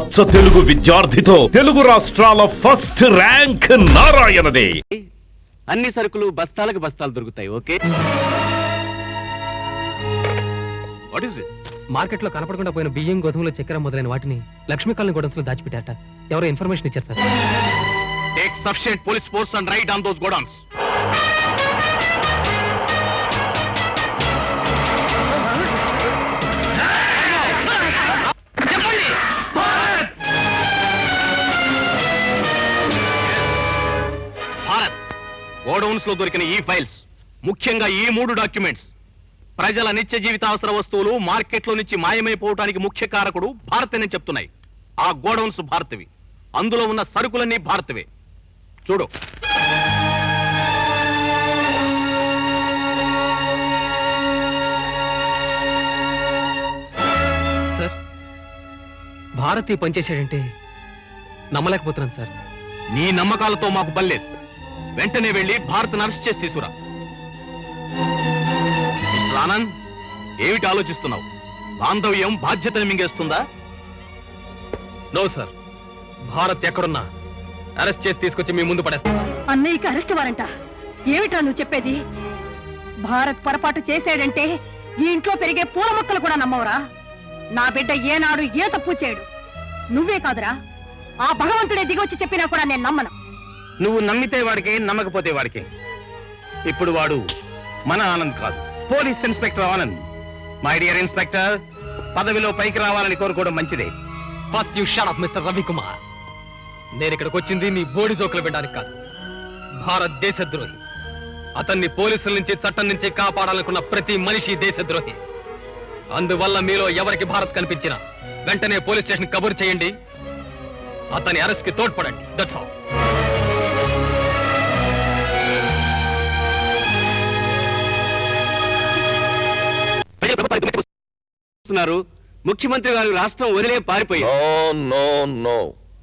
అచ్చ తెలుగు విద్యార్థితో తెలుగు రాష్ట్రాల first rank నారాయణదే. అన్ని సరుకులు బస్తాలకు బస్తాలు దొరుకుతాయి. Okay, what is it? Market లో కనపడకుండా పోయిన బియ్యం, గోధుమలు, చక్కెర మొదలైన వాటిని లక్ష్మీ కాలనీ గోడౌన్స్ లో దాచిపెట్టారట. ఎవరో ఇన్ఫర్మేషన్ ఇచ్చారు sir. Take sufficient police force and raid on those godowns. Godowns లో దొరికిన ఈ ఫైల్స్, ముఖ్యంగా ఈ 3 డాక్యుమెంట్స్ ప్రజల నిత్య జీవితావసర వస్తువులు మార్కెట్ లో నుంచి మాయమైపోవటానికి ముఖ్య కారకుడు భారత్ అని చెప్తున్నాయి. ఆ గోడౌన్స్ భారత్వి, అందులో ఉన్న సరుకులన్నీ భారత్వే. చూడు, సార్ భారత్ పనిచేశాడంటే నమ్మలేకపోతున్నాను సార్. నీ నమ్మకాలతో మాకు బల్లేదు. వెంటనే వెళ్లి భారత్ అరెస్ట్ చేసి తీసుకురా. మిస్టర్ ఆనంద్, ఏమిటి ఆలోచిస్తున్నావు? బాంధవ్యం బాధ్యతను మింగేస్తుందా? నో సార్, భారత్ ఎక్కడున్నా అరెస్ట్ చేసి తీసుకొచ్చి మీ ముందు పడేస్తా. అన్నయ్యకి అరెస్ట్ వారంట. ఏమిటా నువ్వు చెప్పేది? భారత్ పొరపాటు చేశాడంటే ఈ ఇంట్లో పెరిగే పూల మొక్కలు కూడా నమ్మవురా? నా బిడ్డ ఏనాడు ఏ తప్పు చేయడు. నువ్వే కాదురా, ఆ భగవంతుడే దిగొచ్చి చెప్పినా కూడా నేను నమ్మను. నువ్వు నమ్మితే వాడికి, నమ్మకపోతే వాడికి. ఇప్పుడు వాడు మన ఆనంద్ కాదు, police inspector Anand. My dear inspector, పదవిలో పైకి రావాలని కోరుకోవడం మంచిదే. First you shut up mister Ravikumar. నేను ఇక్కడికి వచ్చింది నీ బోడి జోకులు వినడానికి కాదు. భారత్ దేశద్రోహి. అతన్ని పోలీసుల నుంచి, చట్టం నుంచి కాపాడాలనుకున్న ప్రతి మనిషి దేశద్రోహి. అందువల్ల మీలో ఎవరికి భారత్ కనిపించినా వెంటనే పోలీస్ స్టేషన్ కబురు చేయండి, అతని అరెస్ట్ కి తోడ్పడండి. That's all. ముఖ్యమంత్రి గారు రాష్ట్రం వదిలే పారిపోయారు. నో,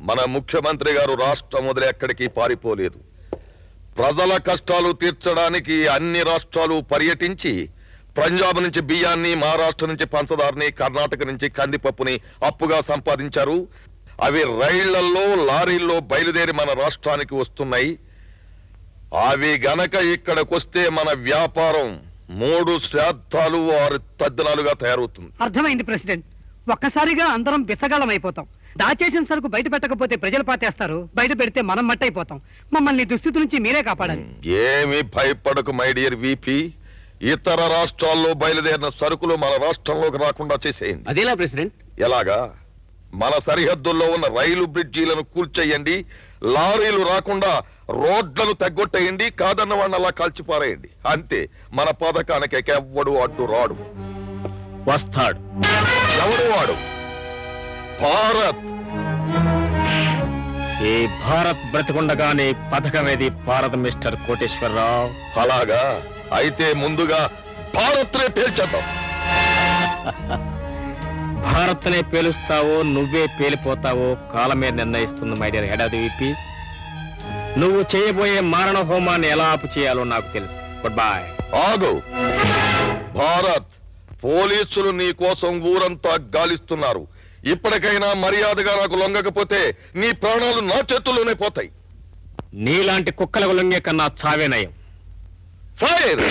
మన ముఖ్యమంత్రి గారు రాష్ట్రం వదిలే ఎక్కడికి పారిపోలేదు. ప్రజల కష్టాలు తీర్చడానికి అన్ని రాష్ట్రాలు పర్యటించి పంజాబ్ నుంచి బియ్యాన్ని, మహారాష్ట్ర నుంచి పంచదారని, కర్ణాటక నుంచి కందిపప్పుని అప్పుగా సంపాదించారు. అవి రైళ్లలో, లారీల్లో బయలుదేరి మన రాష్ట్రానికి వస్తున్నాయి. అవి గనక ఇక్కడికొస్తే మన వ్యాపారం 3 శ్రాద్ధాలు 6 తద్దనాలుగా తయారవుతుంది. అర్థమైంది ప్రెసిడెంట్. ఒక్కసారిగా అందరం బిచ్చగాళ్ళం అయిపోతాం. దాచేసిన సరుకు బయట పెట్టకపోతే ప్రజలు పాతేస్తారు, బయట పెడితే మనం మట్టయిపోతాం. మమ్మల్ని దుస్థితి నుంచి మీరే కాపాడాలి. ఏమి భయపడకు మై డియర్ విపి. ఇతర రాష్ట్రాల్లో బయలుదేరిన సరుకులు మన రాష్ట్రంలోకి రాకుండా చేసేయండి. అదేలా ప్రెసిడెంట్? ఎలాగా? మన సరిహద్దుల్లో ఉన్న రైలు బ్రిడ్జీలను కూల్చేయండి, లారీలు రాకుండా రోడ్లను తగ్గొట్టేయండి, కాదన్న వాడిని అలా కాల్చిపారేయండి. అంతే. మన పథకానికి ఎవ్వడు అడ్డు రాడు. వస్తాడు. ఎవడు వాడు? భారత్. ఈ భారత్ బ్రతికుండగానే పథకమేది భారత్ మిస్టర్ కోటేశ్వరరావు. అలాగా? అయితే ముందుగా భారత్నే పేల్చేద్దాం. భారత్నే పేలుస్తావో నువ్వే పేలిపోతావో కాలమే నిర్ణయిస్తుంది my dear head of the VP. నువ్వు చేయబోయే మారణ హోమాన్ని ఎలా ఆపు చేయాలో నాకు తెలుసు. Good bye. ఆగు భారత్. పోలీసులు నీ కోసం ఊరంతా గాలిస్తున్నారు. ఇప్పటికైనా మర్యాదగా నాకు లొంగకపోతే నీ ప్రాణాలు నా చేతుల్లోనే పోతాయి. నీలాంటి కుక్కలకు లొంగే కన్నా చావే నయం. Fire!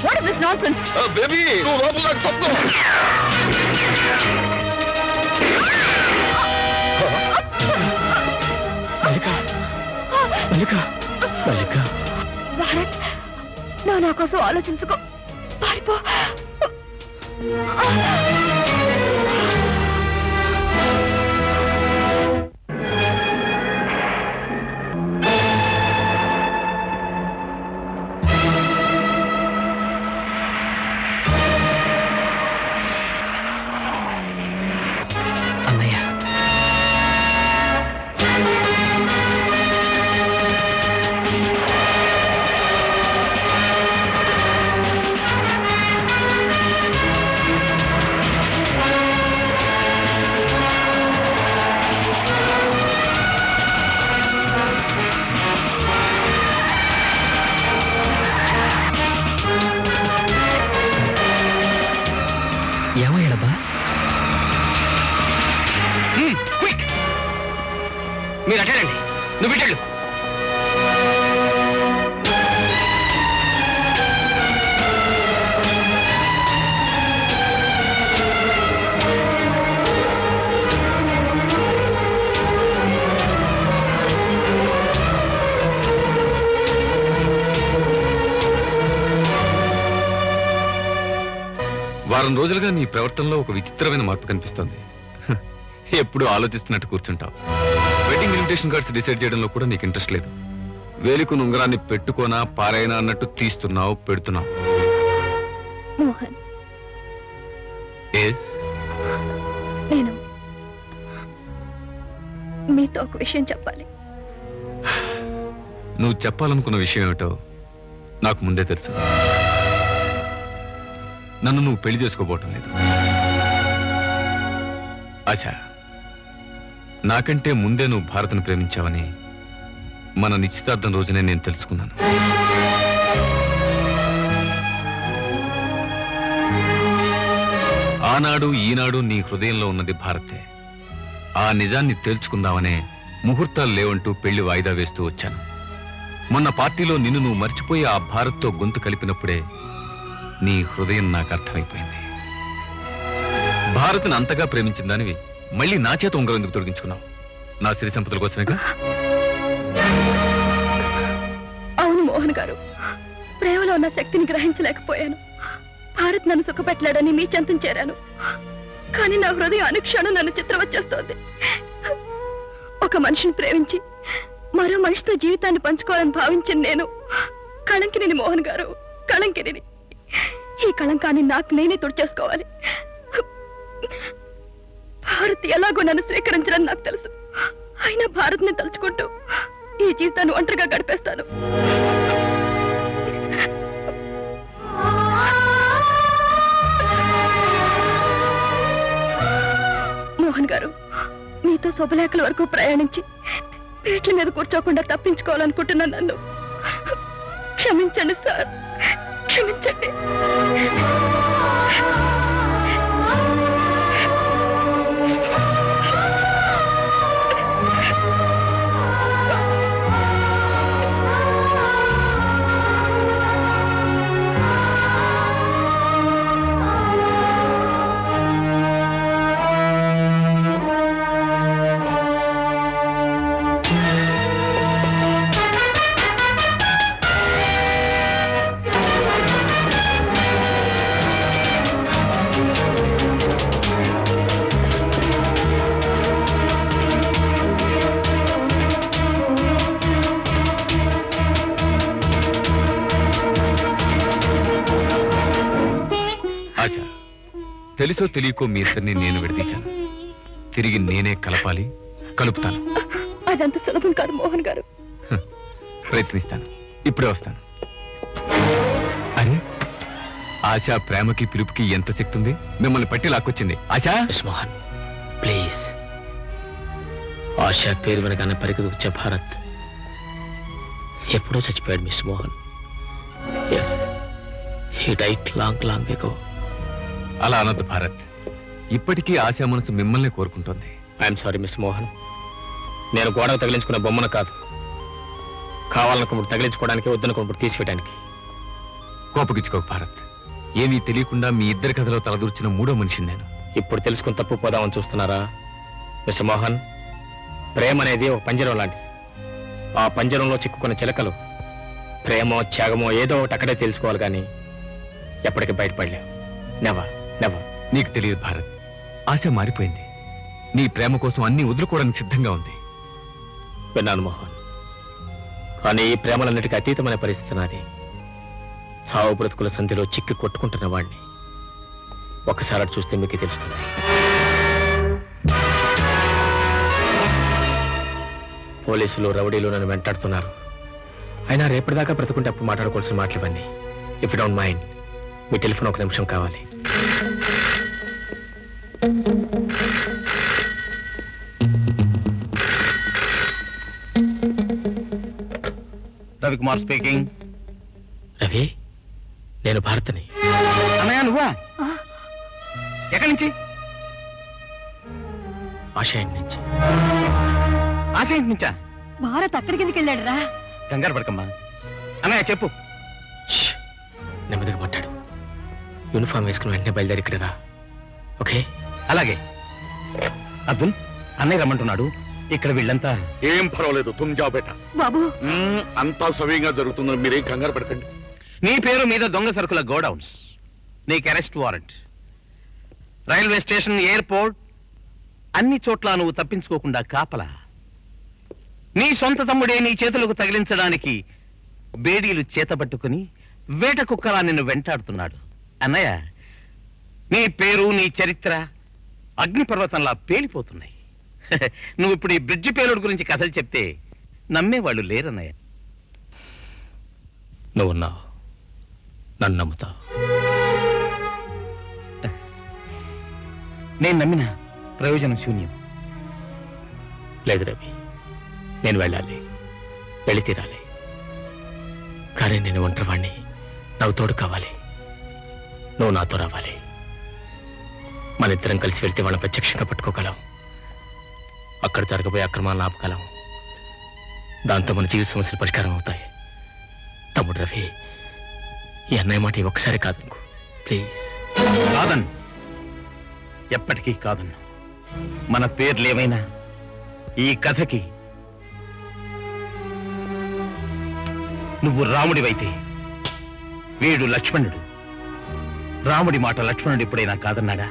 What is this nonsense? Baby, నువ్వు లోపల తప్పు. భారత్, నా కోసం ఆలోచించుకో. పారిపో. ఏమయ్యాడబ్బా? క్విక్, మీరు అటేనండి, నువ్వు ఇటెళ్ళు. వారం రోజులుగా నీ ప్రవర్తనలో ఒక విచిత్రమైన మార్పు కనిపిస్తోంది. ఎప్పుడు ఆలోచిస్తున్నట్టు కూర్చుంటావు. వెడ్డింగ్ ఇన్విటేషన్ కార్డ్స్ డిసైడ్ చేయడంలో కూడా నీకు ఇంట్రెస్ట్ లేదు. వేలికు ఉంగరాన్ని పెట్టుకోనా పారైనా అన్నట్టు తీస్తున్నావు, పెడుతున్నావు. మోహన్, ఎస్, నేను మీతో ఒక విషయం చెప్పాలి. నువ్వు చెప్పాలనుకున్న విషయం ఏమిటో నాకు ముందే తెలుసు. నన్ను నువ్వు పెళ్లి చేసుకోబోవటం లేదు. ఆశా, నాకంటే ముందే నువ్వు భారత్ను ప్రేమించావని మన నిశ్చితార్థం రోజునే నేను తెలుసుకున్నాను. ఆనాడు ఈనాడు నీ హృదయంలో ఉన్నది భారతే. ఆ నిజాన్ని తేల్చుకుందామనే ముహూర్తాలు లేవంటూ పెళ్లి వాయిదా వేస్తూ వచ్చాను. మొన్న పార్టీలో నిన్ను నువ్వు మర్చిపోయి ఆ భారత్తో గొంతు కలిపినప్పుడే నీ హృదయం నాకు అర్థమైపోయింది. భారత్ను అంతగా ప్రేమించిన దానివి మళ్ళీ నా చేత ఉంగరం ఎందుకు తొలగించుకున్నావు? నా సిరి సంపదల కోసమేగా? అవును మోహన్ గారు, ప్రేమలో ఉన్న శక్తిని గ్రహించలేకపోయాను. భారత్ నన్ను సుఖపెట్టలేడని మీ చెంతం చేరాను. కానీ నా హృదయం అనుక్షణం నన్ను చిత్రవచ్చేస్తోంది. ఒక మనిషిని ప్రేమించి మరో మనిషితో జీవితాన్ని పంచుకోవాలని భావించిన నేను కళంకిని మోహన్ గారు, కళంకిని. ఈ కళంకాన్ని నాకు నేనే తుడిచేసుకోవాలి. భారత్ ఎలాగో నన్ను స్వీకరించడం నాకు తెలుసు. అయినా భారత్ని తలుచుకుంటూ ఈ జీవితాన్ని ఒంటరిగా గడిపేస్తాను. మోహన్ గారు, మీతో శుభలేఖల వరకు ప్రయాణించి పీట్ల మీద కూర్చోకుండా తప్పించుకోవాలనుకుంటున్నా నన్ను క్షమించండి సార్, క్షమించండి. ఆశ, తెలుసో తెలియకో మీ ఇద్దరిని నేను విడదీశాను. తిరిగి నేనే కలపాలి, కలుపుతాను. అదంత సులభం కాదు మోహన్ గారు. ప్రయత్నిస్తాను. ఇప్పుడే వస్తాను. అరే, ఆశా ప్రేమకి పిలుపుకి ఎంత శక్తి ఉంది! మిమ్మల్ని పట్టి లాక్కొచ్చింది. ఆశా, మోహన్ ప్లీజ్. ఆశా పేరు వెనకానే పరిగెత్తి వచ్చే భారత్ ఎప్పుడో చచ్చిపోయాడు miss Mohan. Yes, he died long long ago. అలా అనొద్దు భారత్. ఇప్పటికీ ఆశా మనసు మిమ్మల్ని కోరుకుంటోంది. I'm sorry miss Mohan. నేను గోడకు తగిలించుకున్న బొమ్మను కాదు, కావాలనుకున్నప్పుడు తగిలించుకోవడానికి, వద్దనుకున్నప్పుడు తీసివేయడానికి. కోపగించుకోకు భారత్. ఏమీ తెలియకుండా మీ ఇద్దరి కథలో తలదూర్చిన మూడో మనిషిని నేను. ఇప్పుడు తెలుసుకుని తప్పు పోదామని చూస్తున్నారా మిస్టర్ మోహన్? ప్రేమ అనేది ఒక పంజరం లాంటిది. ఆ పంజరంలో చిక్కుకున్న చిలకలు ప్రేమో త్యాగమో ఏదో ఒకటి అక్కడే తెలుసుకోవాలి, కానీ ఎప్పటికీ బయటపడలేవు. Never never. నీకు తెలియదు భారత్, ఆశ మారిపోయింది. నీ ప్రేమ కోసం అన్ని వదులుకోవడానికి సిద్ధంగా ఉంది. విన్నాను మోహన్, కానీ ఈ ప్రేమలన్నిటికీ అతీతమైన పరిస్థితి నాది. సావు బ్రతుకుల సంధిలో చిక్కి కొట్టుకుంటున్న వాడిని. ఒక్కసారి అటు చూస్తే మీకు తెలుస్తుంది. పోలీసులు రౌడీలు నన్ను వెంటాడుతున్నారు. అయినా రేపటిదాకా బ్రతుకుంటే అప్పుడు మాట్లాడుకోవాల్సిన మాటలు ఇవ్వండి. If you don't mind, me telephone ఒక నిమిషం కావాలి. రవికుమార్ స్పీకింగ్. రవి, నేను భారత్ని. అన్నయ్య నువ్వా? ఎక్కడి నుంచి? ఆశయం నుంచి. ఆశయం నుంచా? భారత్ అక్కడికి ఎందుకు వెళ్ళాడురా? కంగారు పడకమ్మా. అన్నయ్య చెప్పు. ష్! నెమ్మదిగా మాట్లాడు. యూనిఫామ్ వేసుకుని వెంటనే బయలుదేరి ఇక్కడ రా. ఓకే? అలాగే. అబ్దుల్, అన్నయ్య రమ్మంటున్నాడు. ఇక్కడ వీళ్ళంతా ఏం పర్వాలేదు, తుమ్ జాబ్ బేటా. బాబు అంతా సవ్యంగా జరుగుతుందని మీరేం కంగారు పడకండి. నీ పేరు మీద దొంగ సరుకుల గోడౌన్స్, నీకు arrest warrant, railway station, airport, అన్ని చోట్ల నువ్వు తప్పించుకోకుండా కాపలా. నీ సొంత తమ్ముడే నీ చేతులకు తగిలించడానికి బేడీలు చేతబట్టుకుని వేట కుక్కలా నిన్ను వెంటాడుతున్నాడు. అన్నయ్య, నీ పేరు, నీ చరిత్ర అగ్నిపర్వతంలా పేలిపోతున్నాయి. నువ్వు ఇప్పుడు ఈ బ్రిడ్జి పేలుడు గురించి కథలు చెప్తే నమ్మేవాళ్ళు లేరన్నయ్య. నువ్వున్నావు, నన్ను నమ్ముతావు. నేను నమ్మిన ప్రయోజనం శూన్యం. లేదు రవి, నేను వెళ్ళాలి, వెళ్ళి తీరాలి. కానీ నేను ఒంటరివాణ్ణి, నాకు తోడు కావాలి. నువ్వు నాతో రావాలి. మన ఇద్దరం కలిసి వెళ్తే వాళ్ళని ప్రత్యక్షంగా పట్టుకోగలం. అక్కడ జరగబోయే అక్రమాలను ఆపగలం. దాంతో మన జీవిత సమస్యలు పరిష్కారం అవుతాయి. తమ్ముడు రవి, ఈ అన్నయ్య మాట ఒక్కసారి కాదనుకో ప్లీజ్. కాదన్ను, ఎప్పటికీ కాదన్ను. మన పేర్లేమైనా ఈ కథకి నువ్వు రాముడివైతే వీడు లక్ష్మణుడు. రాముడి మాట లక్ష్మణుడు ఎప్పుడైనా కాదన్నాడా?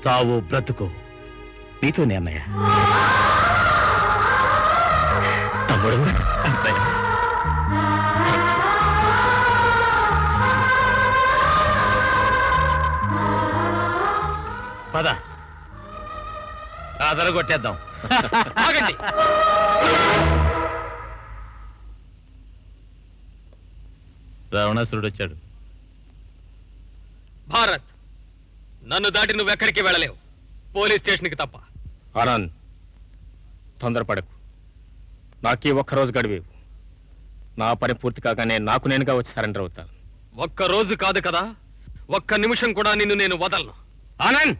చావో బ్రతుకో నీతోనే అన్నయ్య. తమ్ముడు, అంతే. పద, అదరగొట్టేద్దాం. ఆగండి. రావణాసురుడు వచ్చాడు. భారత్, నన్ను దాటి నువ్వెక్కడికి వెళ్ళలేవు, పోలీస్ స్టేషన్కి తప్ప. ఆనంద్, తొందరపడకు. నాకీ ఒక్కరోజు గడివేవు. నా పని పూర్తి కాగానే నాకు నేనుగా వచ్చి సరెండర్ అవుతాను. ఒక్క రోజు కాదు కదా, ఒక్క నిమిషం కూడా నిన్ను నేను వదలను. ఆనంద్,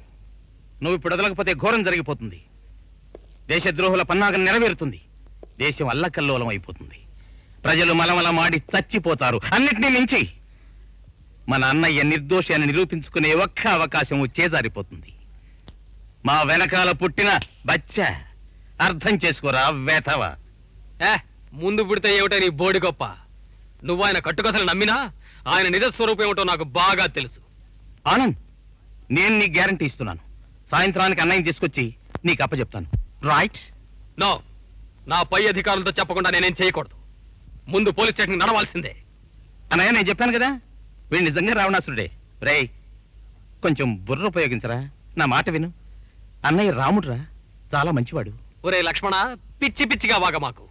నువ్వు ఇప్పుడు వదలకపోతే ఘోరం జరిగిపోతుంది. దేశద్రోహుల పన్నాగం నెరవేరుతుంది. దేశం అల్లకల్లోలం అయిపోతుంది. ప్రజలు మలమల మాడి చచ్చిపోతారు. అన్నిటినీ మించి మన అన్నయ్య నిర్దోషి అని నిరూపించుకునే ఒక్క అవకాశం చేజారిపోతుంది. మా వెనకాల పుట్టిన బచ్చ, అర్థం చేసుకోరా వేతవా. ముందు పుడితే ఏమిటో నీ బోడి గొప్ప. నువ్వు ఆయన కట్టుకథలు నమ్మినా ఆయన నిజ స్వరూపం ఏమిటో నాకు బాగా తెలుసు. ఆనంద్, నేను నీకు గ్యారంటీ ఇస్తున్నాను. సాయంత్రానికి అన్నయ్య తీసుకొచ్చి నీకు అప్పచెప్తాను. రైట్? నో, నా పై అధికారులతో చెప్పకుండా నేనేం చేయకూడదు. ముందు పోలీస్ స్టేషన్ నడవాల్సిందే. అన్నయ్య, నేను చెప్పాను కదా, వీడు నిజంగా రావణాసురుడే. రేయ్, కొంచెం బుర్ర ఉపయోగించరా, నా మాట విను. అన్నయ్య రాముడురా, చాలా మంచివాడు. ఒరే లక్ష్మణ, పిచ్చి పిచ్చిగా వాగ మాకు.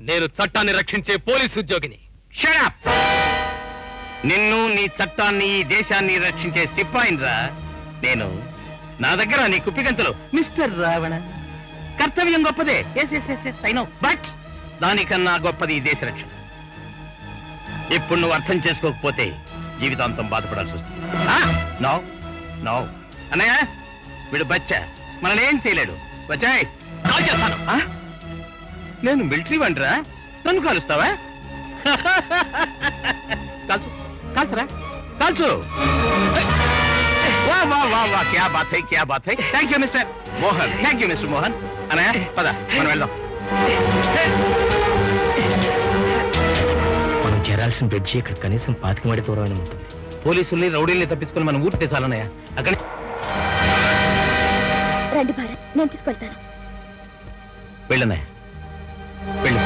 నేను చట్టాన్ని రక్షించే పోలీసు ఉద్యోగిని. Shut up! నిన్ను, నీ చట్టాన్ని, ఈ దేశాన్ని రక్షించే సిపాయినిరా నేను. నా దగ్గర నీ కుప్పిగంతలు మిస్టర్ రావణ. కర్తవ్యం గొప్పదే, ఐ నో, బట్ దానికన్నా గొప్పది ఈ దేశ రక్షణ. ఇప్పుడు నువ్వు అర్థం చేసుకోకపోతే జీవితాంతం బాధపడాల్సి వస్తుంది. నో నో అన్నయ్య, వీడు బచ్చ, మనల్ని ఏం చేయలేడు. వచ్చాయ్, కాల్ చేస్తాను. నేను మిలిటరీ వంటరా, నన్ను కాలుస్తావా? కాల్చు, కాల్చరా, కాల్చు. వా వా వా వా, క్యా బాత్ హై, క్యా బాత్ హై. Thank you mister Mohan, thank you mister Mohan. అన్నయ్య, పద, మనం వెళ్దాం. మనం చేరాల్సిన బ్రిడ్జి ఇక్కడ కనీసం 25 మైళ్ళ దూరం ఉంటుంది. పోలీసుల్ని, రౌడీల్ని తప్పించుకొని మనం ఊరితే చాలన్నయ్య. అక్కడ రండి భారత్, నేను తీసుకెళ్తాను. వెళ్ళన్నయ్య, వెళ్ళు.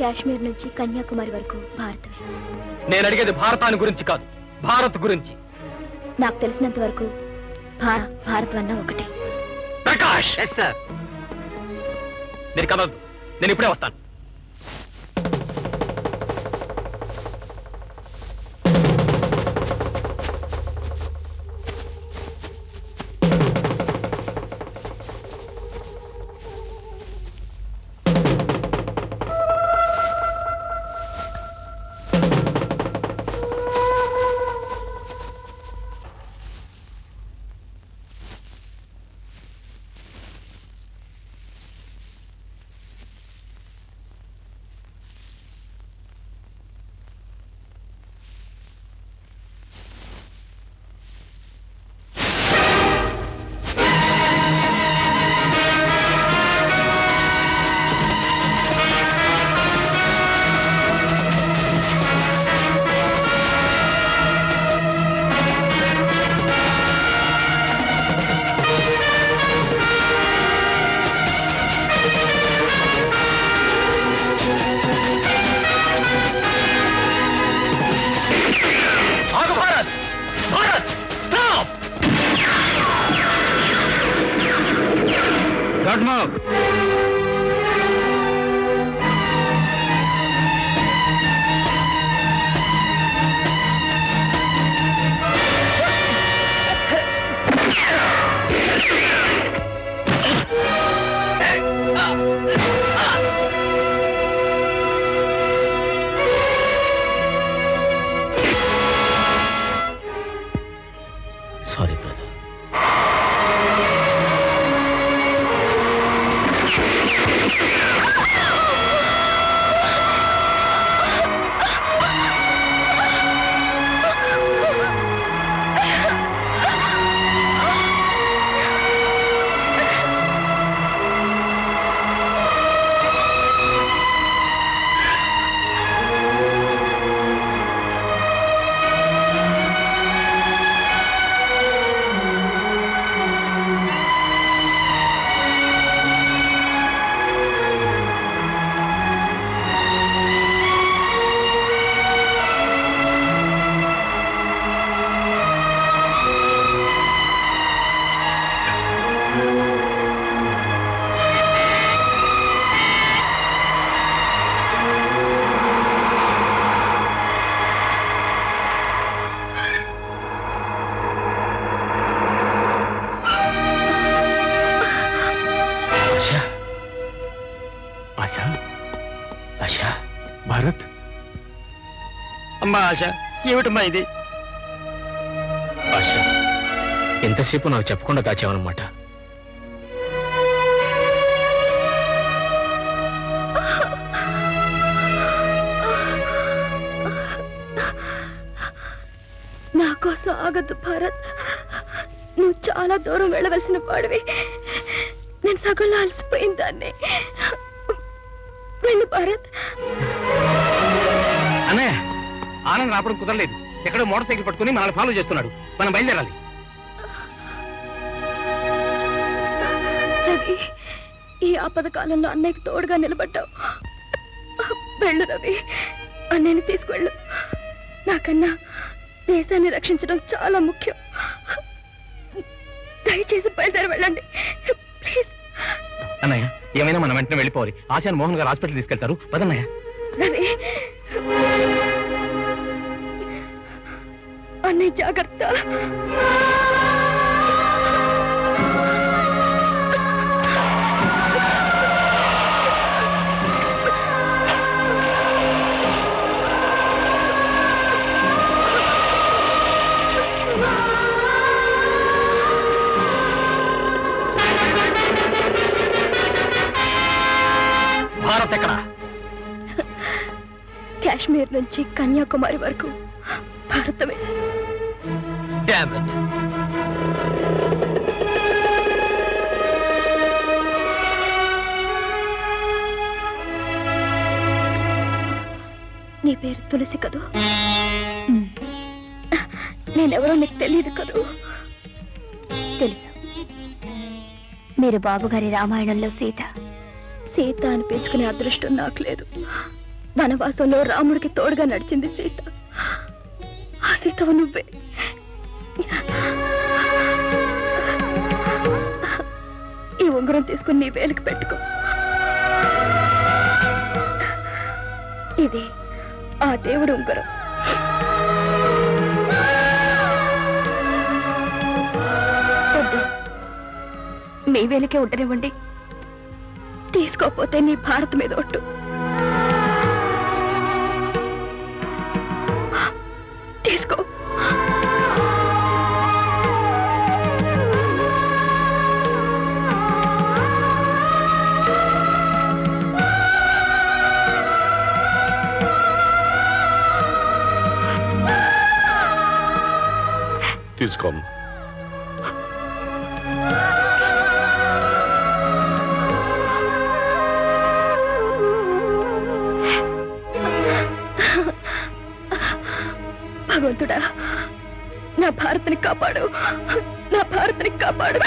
కాశ్మీర్ నుంచి కన్యాకుమారి వరకు భారతమే. నేను అడిగేది భారతాన్ని గురించి కాదు, భారత్ గురించి. నాకు తెలిసినంత వరకు భారత్ అన్న ఒకటే. ప్రకాష్ సార్, నేను కదలదు, నేను ఇప్పుడే వస్తాను. Sorry brother. భారత్, అమ్మా ఆశ, ఏమిటమ్మా ఇది? ఆశ, ఎంతసేపు నాకు చెప్పకుండా దాచావన్నమాట. నా కోసం ఆగద్దు భారత్, నువ్వు చాలా దూరం వెళ్ళవలసిన వాడివి. నేను సగంలో అలసిపోయిన దాన్ని. వెళ్ళు భారత్. అన్నయ్య, ఆనంద్ రావడం కుదరలేదు. ఎక్కడో మోటార్ సైకిల్ పట్టుకుని మనల్ని ఫాలో చేస్తున్నాడు. మనం బయలుదేరాలి. రవి, ఈ ఆపద కాలంలో అన్నయ్యకి తోడుగా నిలబడ్డావు. వెళ్ళు రవి, అన్నయ్యని తీసుకువెళ్ళు. నాకన్నా దేశాన్ని రక్షించడం చాలా ముఖ్యం. దయచేసి బయలుదేరి వెళ్ళండి ప్లీజ్. అన్నయ్య, ఏమైనా మనం వెంటనే వెళ్ళిపోవాలి. ఆశాన్ మోహన్ గారు హాస్పిటల్ తీసుకెళ్తారు. పదన్నయ్య. రవి, అన్నయ్య జాగ్రత్త. భారత్ ఎక్కడ? కాశ్మీర్ నుంచి కన్యాకుమారి వరకు భారతమే. Damn it. నీ పేరు తులసి కదూ? నేనెవరో నీకు తెలియదు కదూ? తెలుసు. మీరు బాబుగారి రామాయణంలో సీత. సీత అని పెంచుకునే అదృష్టం నాకు లేదు. వనవాసంలో రాముడికి తోడుగా నడిచింది సీత. ఆ సీతవు నువ్వే. ఈ ఉంగరం తీసుకుని నీ వేలికి పెట్టుకో. ఇది ఆ దేవుడు ఉంగరం. వద్దు, మీ వేలికే ఉండనివ్వండి. తీసుకోపోతే నీ భారత్ మీద ఒట్టు. తీసుకో. తీసుకోమ్మ. భగవంతుడా, నా భారత్ని కాపాడు, నా భారత్ని కాపాడు.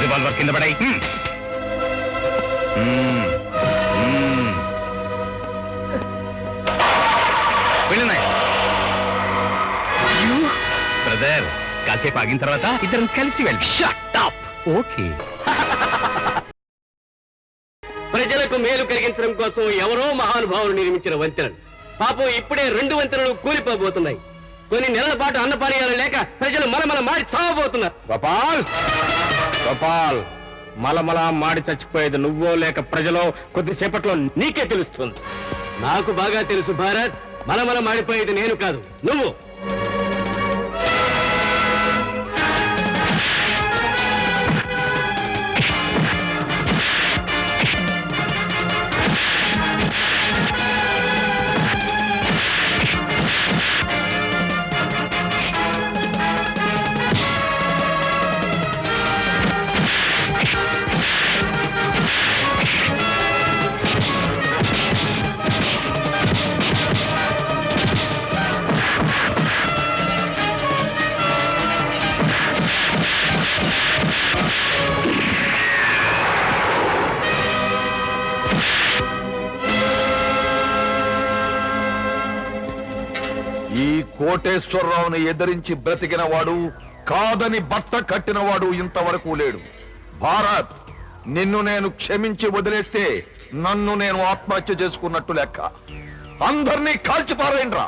రివాల్వర్ కింద పడాయి. బ్రదర్, కాసేపు ఆగిన తర్వాత ఇద్దరం కలిసి వెళ్ళి. Shut up. ఓకే. ప్రజలకు మేలు కలిగించడం కోసం ఎవరో మహానుభావులు నిర్మించిన వంతెనలు పాపం ఇప్పుడే 2 వంతెనలు కూలిపోబోతున్నాయి. కొన్ని నెలల పాటు అన్నపానీయాలు లేక ప్రజలు మలమల మాడి చావబోతున్నారు. గోపాల్, గోపాల్, మలమల మాడి చచ్చిపోయేది నువ్వో లేక ప్రజలో కొద్దిసేపట్లో నీకే తెలుస్తుంది. నాకు బాగా తెలుసు భారత్, మలమల మాడిపోయేది నేను కాదు, నువ్వు. ఈ కోటేశ్వరరావుని ఎదిరించి బ్రతికిన వాడు, కాదని బట్ట కట్టినవాడు ఇంతవరకు లేడు. భారత్, నిన్ను నేను క్షమించి వదిలేస్తే నన్ను నేను ఆత్మహత్య చేసుకున్నట్టు లెక్క. అందరినీ కాల్చిపారేయండ్రా.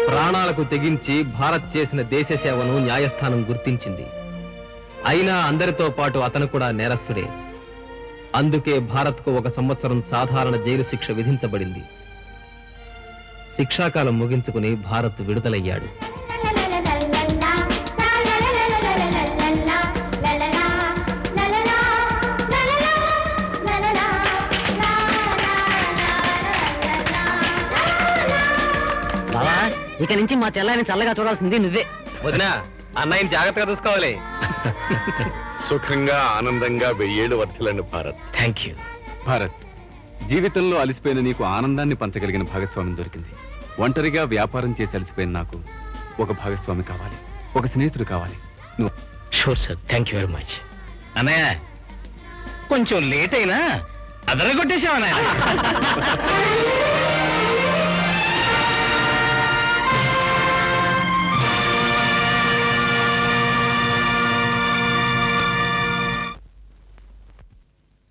ప్రాణాలకు తెగించి భారత్ చేసిన దేశ సేవను న్యాయస్థానం గుర్తించింది. అయినా అందరితో పాటు అతను కూడా నేరస్తుడే. అందుకే భారత్కు 1 సంవత్సరం సాధారణ జైలు శిక్ష విధించబడింది. శిక్షాకాలం ముగించుకుని భారత్ విడుదలయ్యాడు. బావా, ఇక నుంచి మా చెల్లాయిని చల్లగా చూడాల్సింది నువ్వే. వదినా, అన్నయ్యని జాగ్రత్తగా చూసుకోవాలి. సుఖంగా ఆనందంగా 1000 ఏళ్ళు వర్ధిల్లండి భారత్. Thank you. భారత్, జీవితంలో అలసిపోయిన నీకు ఆనందాన్ని పంచగలిగిన భాగస్వామి దొరికింది. ఒంటరిగా వ్యాపారం చేసి అలసిపోయిన నాకు ఒక భాగస్వామి కావాలి, ఒక స్నేహితుడు కావాలి. నువ్వు sure sir, thank you very much. అన్నయ్య, కొంచెం లేట్ అయినా అదరగొట్టేశావు అన్నయ్య.